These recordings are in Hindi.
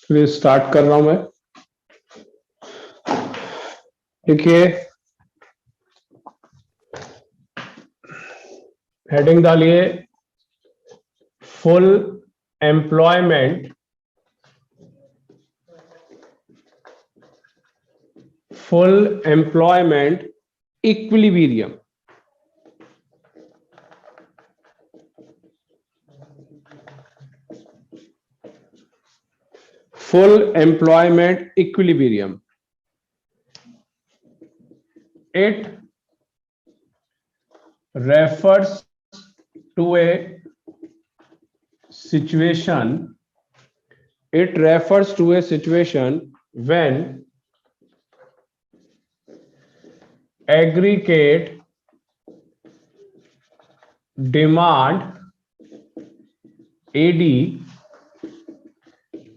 फिर स्टार्ट कर रहा हूं मैं। देखिए, हेडिंग डालिए full employment, full employment equilibrium. full employment equilibrium. It refers to a situation. It refers to a situation when aggregate demand AD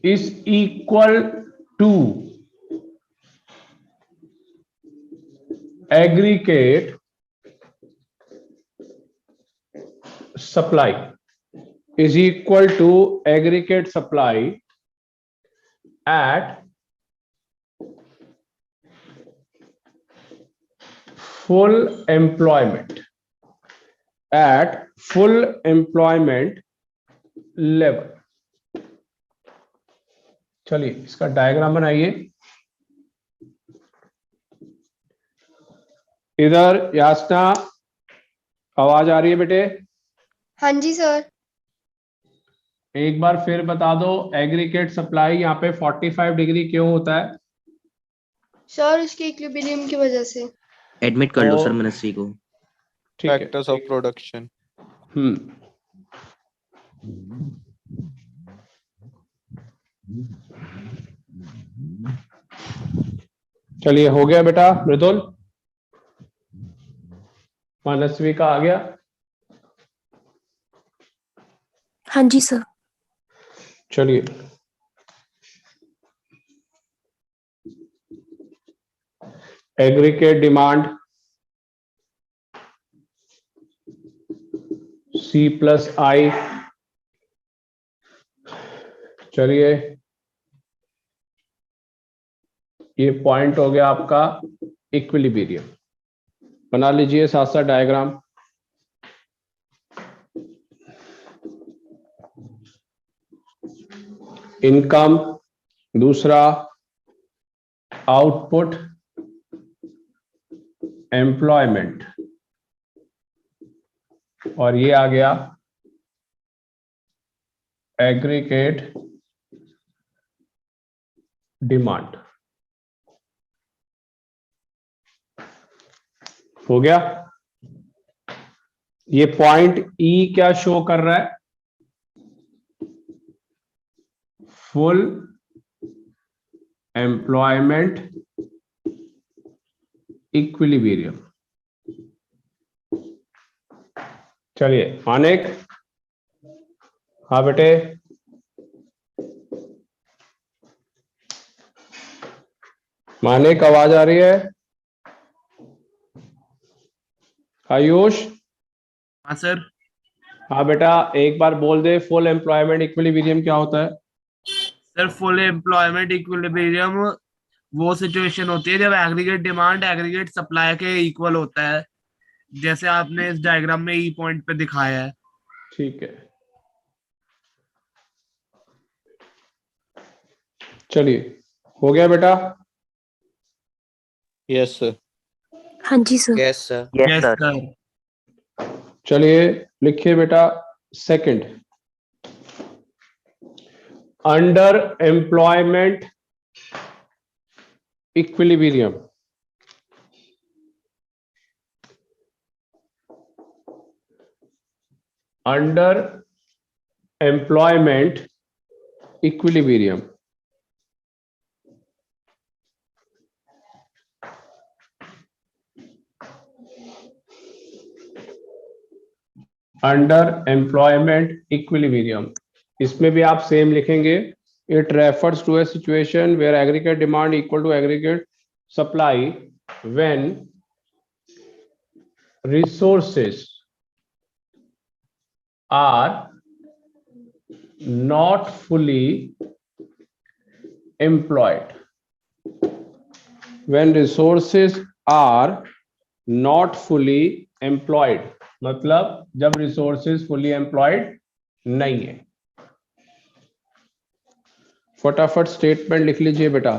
is equal to aggregate supply, is equal to aggregate supply at full employment, at full employment level। चलिए इसका डायग्राम बनाइए। इधर यास्ना, आवाज आ रही है बेटे? हाँ जी सर। एक बार फिर बता दो, एग्रीगेट सप्लाई यहाँ पे 45 डिग्री क्यों होता है? सर उसके इक्विलिब्रियम की वजह से। एडमिट कर लो सर मनस्वी को। ठीक है। Factors of production. चलिए, हो गया बेटा मृदुल? मनस्वी का आ गया? हाँ जी सर। चलिए, एग्रीगेट डिमांड C+I। चलिए, ये पॉइंट हो गया आपका इक्विलिब्रियम। बना लीजिए साथ साथ डायग्राम। इनकम, दूसरा आउटपुट, एम्प्लॉयमेंट, और ये आ गया एग्रीगेट डिमांड। हो गया? ये पॉइंट ई क्या शो कर रहा है? Full employment equilibrium. चलिए मानिक। हाँ बेटे, मानिक आवाज आ रही है? आयुष? हाँ सर। हाँ बेटा, एक बार बोल दे, फुल एम्प्लॉयमेंट इक्विलिब्रियम क्या होता है? सर फुल एम्प्लॉयमेंट इक्विलिब्रियम वो सिचुएशन होती है जब एग्रीगेट डिमांड एग्रीगेट सप्लाई के इक्वल होता है, जैसे आपने इस डायग्राम में ई पॉइंट पे दिखाया है। ठीक है, चलिए हो गया बेटा? Yes sir. हाँ जी sir. Yes sir. Yes sir. चलिए लिखिए बेटा, second, under employment equilibrium. Under employment equilibrium under employment equilibrium, इसमें भी आप सेम लिखेंगे। It refers to a situation where aggregate demand equal to aggregate supply when resources are not fully employed. When resources are not fully employed, मतलब जब resources fully employed नहीं है. फटाफट स्टेटमेंट लिख लीजिए बेटा.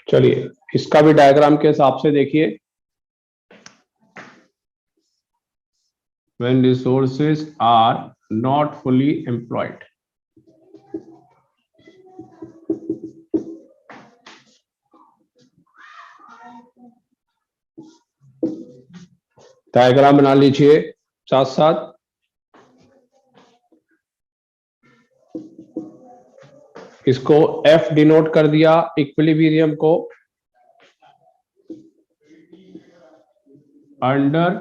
चलिए इसका भी डायग्राम के हिसाब से देखिए. When resources are not fully employed. Diagram बना लीजिए साथ साथ. इसको F डिनोट कर दिया इक्विलिब्रियम को. Under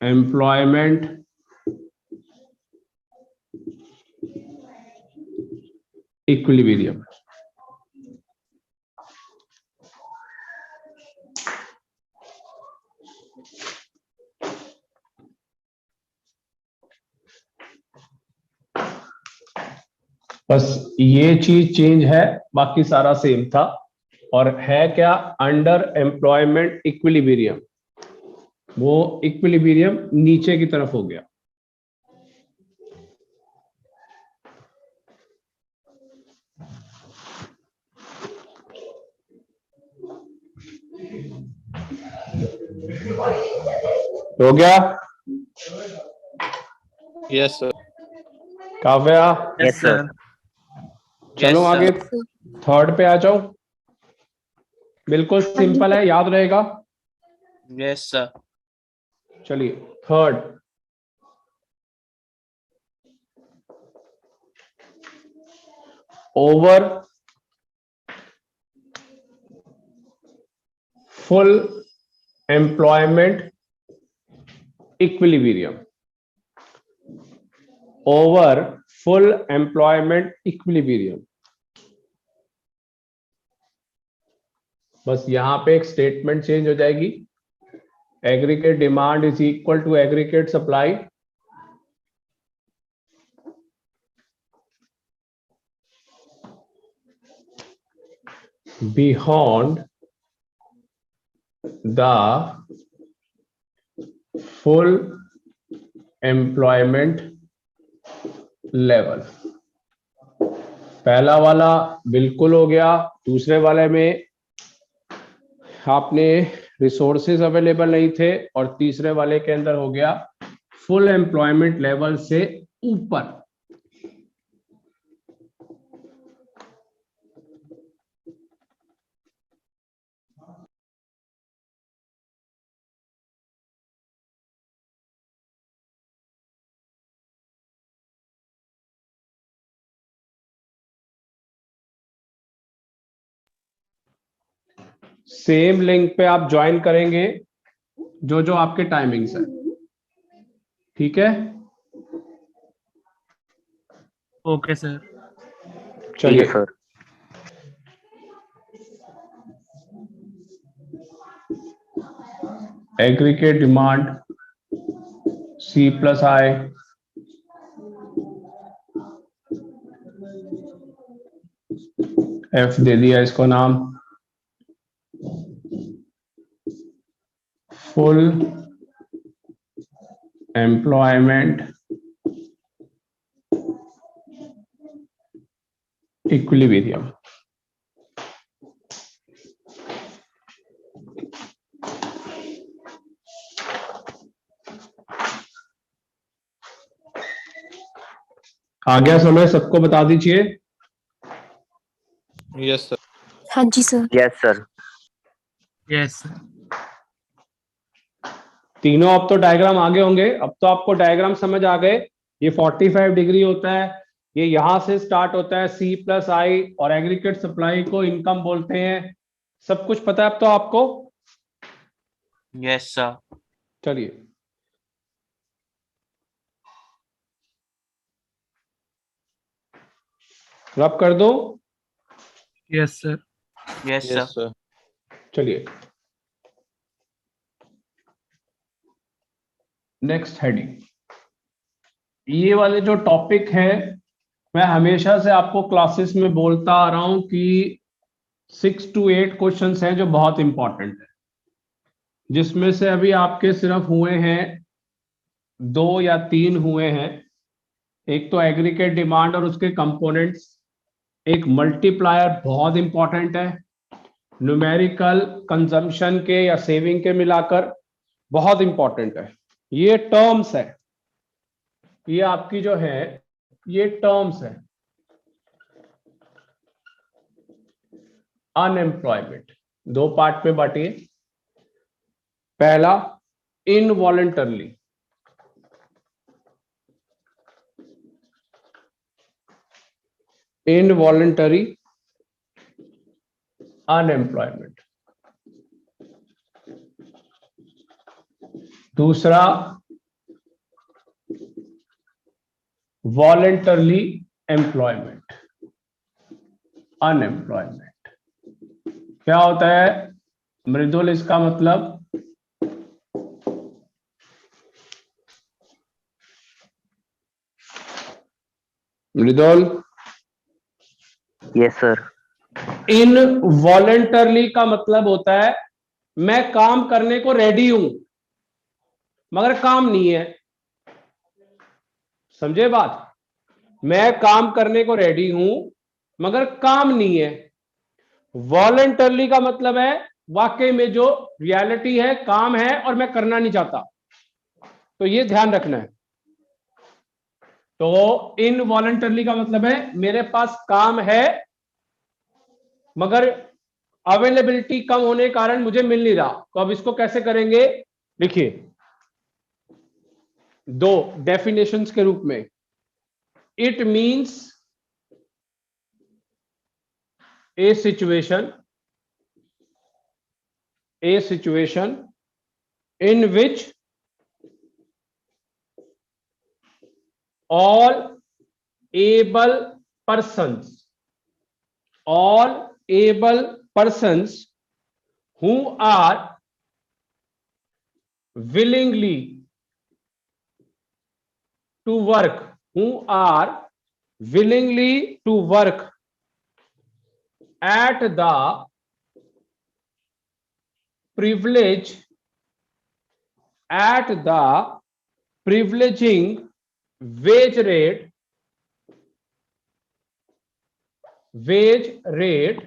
employment equilibrium. बस ये चीज चेंज है, बाकी सारा सेम था. और है क्या? Under employment equilibrium. वो इक्विलिब्रियम नीचे की तरफ हो गया. हो गया? Yes sir. Kavya yes sir. चलो Yes, आगे थर्ड पे आ जाओ. बिल्कुल सिंपल है, याद रहेगा. Yes sir. चलिए third. Over full employment equilibrium. Over full employment equilibrium. बस यहां पे एक स्टेटमेंट चेंज हो जाएगी. Aggregate demand is equal to aggregate supply. Beyond the full employment level. पहला वाला बिल्कुल हो गया. दूसरे वाले में आपने रिसोर्सेज अवेलेबल नहीं थे, और तीसरे वाले के अंदर हो गया फुल एम्प्लॉयमेंट लेवल से ऊपर. सेम लिंक पे आप ज्वाइन करेंगे जो जो आपके टाइमिंग्स है. ठीक है, ओके सर. ठीक चलिए. है sir. Aggregate demand C plus I F दे दिया इसको नाम. Full employment equilibrium. आ गया समय? सबको बता दीजिए. Yes sir. हाँ जी सर. Yes sir. यस. तीनों अब तो डायग्राम आगे होंगे. अब तो आपको डायग्राम समझ आ गए. ये 45 डिग्री होता है, ये यहां से स्टार्ट होता है C प्लस I, और एग्रीगेट सप्लाई को इनकम बोलते हैं. सब कुछ पता है अब तो आपको. Yes sir. चलिए रब कर दो. Yes sir. Yes Yes, sir. sir. चलिए नेक्स्ट हेडिंग, ये वाले जो टॉपिक है मैं हमेशा से आपको क्लासेस में बोलता आ रहा हूं कि 6 to 8 क्वेश्चंस हैं जो बहुत इंपॉर्टेंट है, जिसमें से अभी आपके सिर्फ हुए हैं 2 या 3 हुए हैं। एक तो एग्रीगेट डिमांड और उसके कंपोनेंट्स, एक मल्टीप्लायर बहुत इंपॉर्टेंट है, न्यूमेरिकल कंजम्पशन के या सेविंग के मिलाकर बहुत इंपॉर्टेंट है। ये टर्म्स है, ये आपकी जो है ये टर्म्स है। अनएम्प्लॉयमेंट 2 पार्ट में बांटिए। पहला इनवॉलंटरली, इनवॉलंटरी अनएम्प्लॉयमेंट। दूसरा वॉलंटरली एम्प्लॉयमेंट, अनएम्प्लॉयमेंट। क्या होता है मृदुल इसका मतलब? मृदुल, यस सर। इनवॉलंटरली का मतलब होता है मैं काम करने को रेडी हूं मगर काम नहीं है। समझे बात? मैं काम करने को रेडी हूं मगर काम नहीं है। वॉलंटरली का मतलब है वाकई में जो रियलिटी है काम है और मैं करना नहीं चाहता। तो ये ध्यान रखना है। तो इनवॉलंटरली का मतलब है मेरे पास काम है मगर अवेलेबिलिटी कम होने के कारण मुझे मिल नहीं रहा। तो अब इसको कैसे करेंगे? लिखिए 2 डेफिनेशंस के रूप में। It means a situation in which all able persons who are willingly to work at the privileging wage rate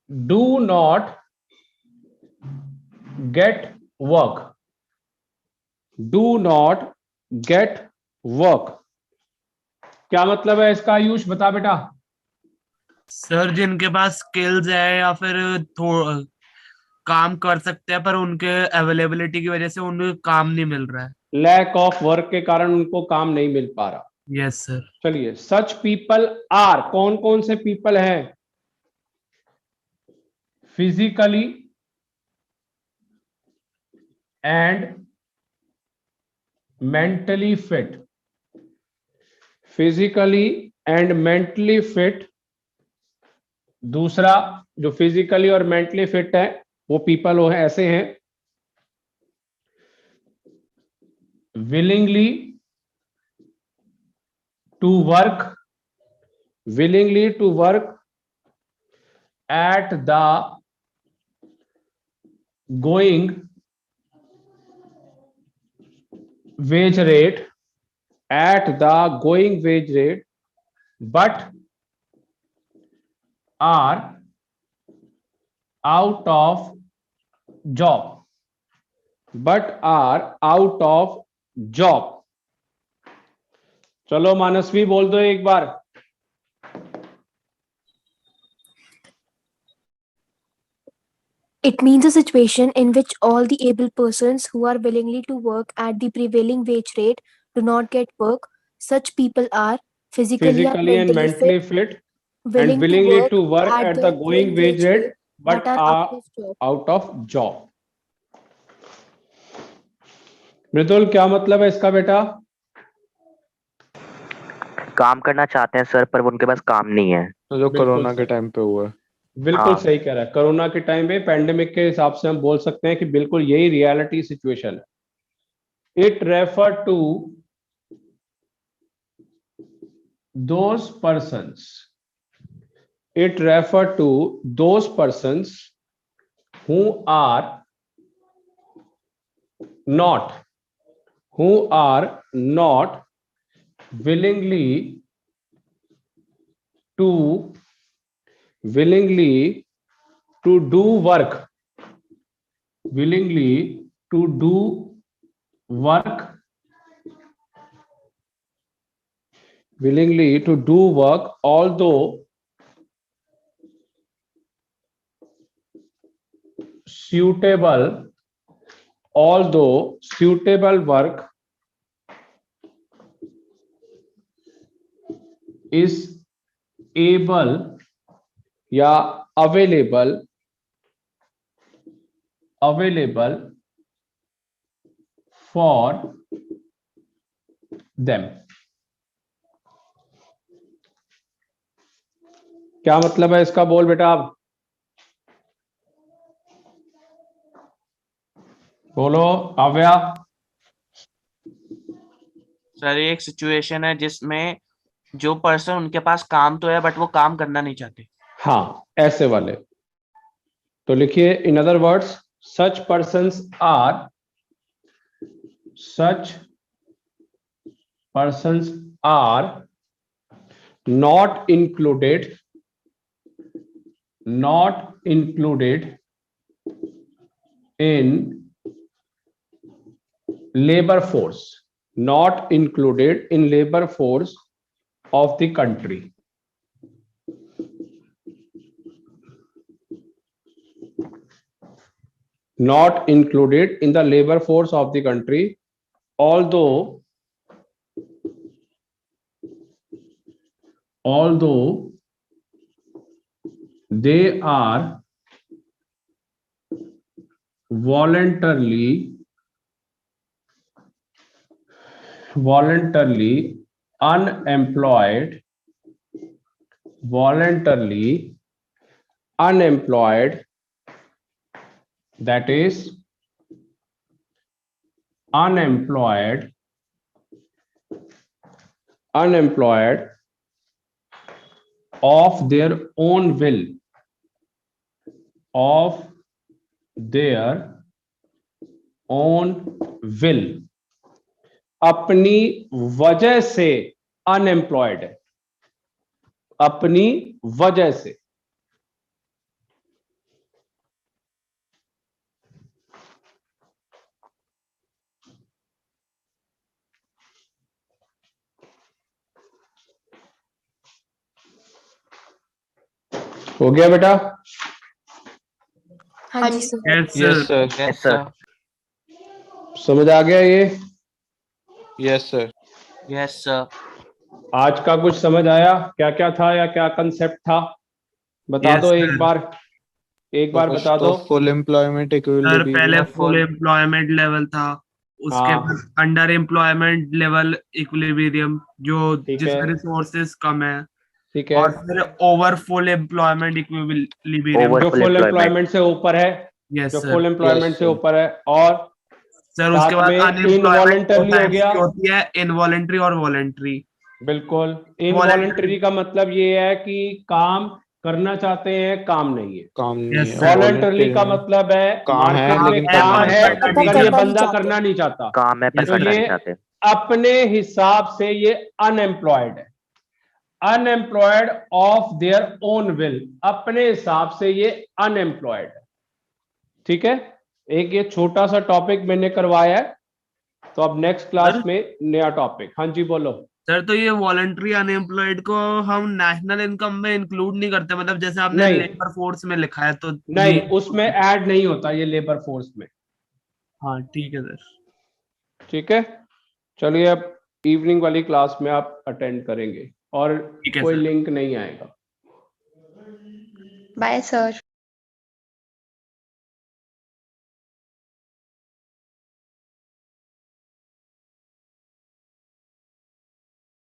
do not get work, क्या मतलब है इसका? आयुष बता बेटा। सर जिनके पास स्किल्स है या फिर काम कर सकते हैं पर उनके अवेलेबिलिटी की वजह से उन्हें काम नहीं मिल रहा है। लैक ऑफ वर्क के कारण उनको काम नहीं मिल पा रहा। Yes sir. चलिए सच पीपल आर, कौन कौन से पीपल हैं? Physically and mentally fit, physically and mentally fit. दूसरा जो फिजिकली और मेंटली फिट है वो पीपल वो है ऐसे हैं willingly to work at the going wage rate, but are out of job, चलो मानसवी बोल दो एक बार। It means a situation in which all the able persons who are willingly to work at the prevailing wage rate do not get work. Such people are physically and mentally fit, and willingly to work at the going wage rate but are out of job. out of job. मृदुल क्या मतलब है इसका बेटा? काम करना चाहते हैं सर, पर उनके पास काम नहीं है। तो जो बिल्कुल कोरोना सही। के टाइम पे हुआ है। बिल्कुल हाँ। सही कह रहा है। कोरोना के टाइम पे पैंडेमिक के हिसाब से हम बोल सकते हैं कि बिल्कुल यही रियलिटी सिचुएशन है। It refer to those persons, it refer to those persons who are not willingly to do work, willingly to do work, willingly to do work, although suitable work is able या available for them। क्या मतलब है इसका? बोल बेटा आप, बोलो काव्या। सर ये एक सिचुएशन है जिसमें जो पर्सन, उनके पास काम तो है बट वो काम करना नहीं चाहते। हाँ, ऐसे वाले। तो लिखिए, in other words, such persons are not included in labor force, not included in labor force of the country। Not included in the labor force of the country, although they are voluntarily unemployed, that is unemployed of their own will, अपनी वजह से अनएम्प्लॉयड है, अपनी वजह से। हो गया बेटा? हाँ जी sir. Yes yes sir. Sir. Yes sir. Sir. समझ आ गया ये? Yes sir. Yes sir. आज का कुछ समझ आया? क्या क्या था या क्या कंसेप्ट था? बता Yes, दो sir. एक बार बता दो। Full employment sir equilibrium. पहले full- फुल एम्प्लॉयमेंट लेवल था, उसके हाँ। बाद अंडर एम्प्लॉयमेंट लेवल इक्विलिब्रियम जो ठीक जिसमें है। रिसोर्सेज कम है, ठीक है। और फिर over full employment equilibrium. Over- जो full फुल employment। एम्प्लॉयमेंट से ऊपर है, यस जो सर। फुल एम्प्लॉयमेंट Yes, से sir. ऊपर है। और सर उसके साथ बाद में अनएम्प्लॉयमेंट इनवॉलंटरली हो गया। होती है इनवॉलंटरी और वॉलंटरी। बिल्कुल। इनवॉलंटरी का मतलब ये है कि काम करना चाहते हैं, काम नहीं है। काम नहीं Yes, है। sir. वॉलंटरली का मतलब है काम है, मार्केट में लेकिन काम करना है नहीं चाहते। मगर ये करना नहीं बंदा चाहते। करना नहीं चाहता। काम है पर Yes, तो करना ये नहीं चाहते। अपने हिसाब से ये अनएम्प्लॉयड है, unemployed of their own will, अपने हिसाब से ये अनएम्प्लॉयड है। ठीक है, एक ये छोटा सा टॉपिक मैंने करवाया है, तो अब नेक्स्ट क्लास सर? में नया टॉपिक। हाँ जी बोलो। सर तो ये वॉलंटरी अनएम्प्लॉयड को हम नेशनल इनकम में इंक्लूड नहीं करते, मतलब जैसे आपने नहीं। लेबर फोर्स में लिखा है तो नहीं, उसमें ऐड नहीं होता ये लेबर फोर्स में। हाँ ठीक है सर। ठीक है, चलिए अब इवनिंग वाली क्लास में आप अटेंड करेंगे और ठीक है कोई सर। लिंक नहीं आएगा। Bye sir.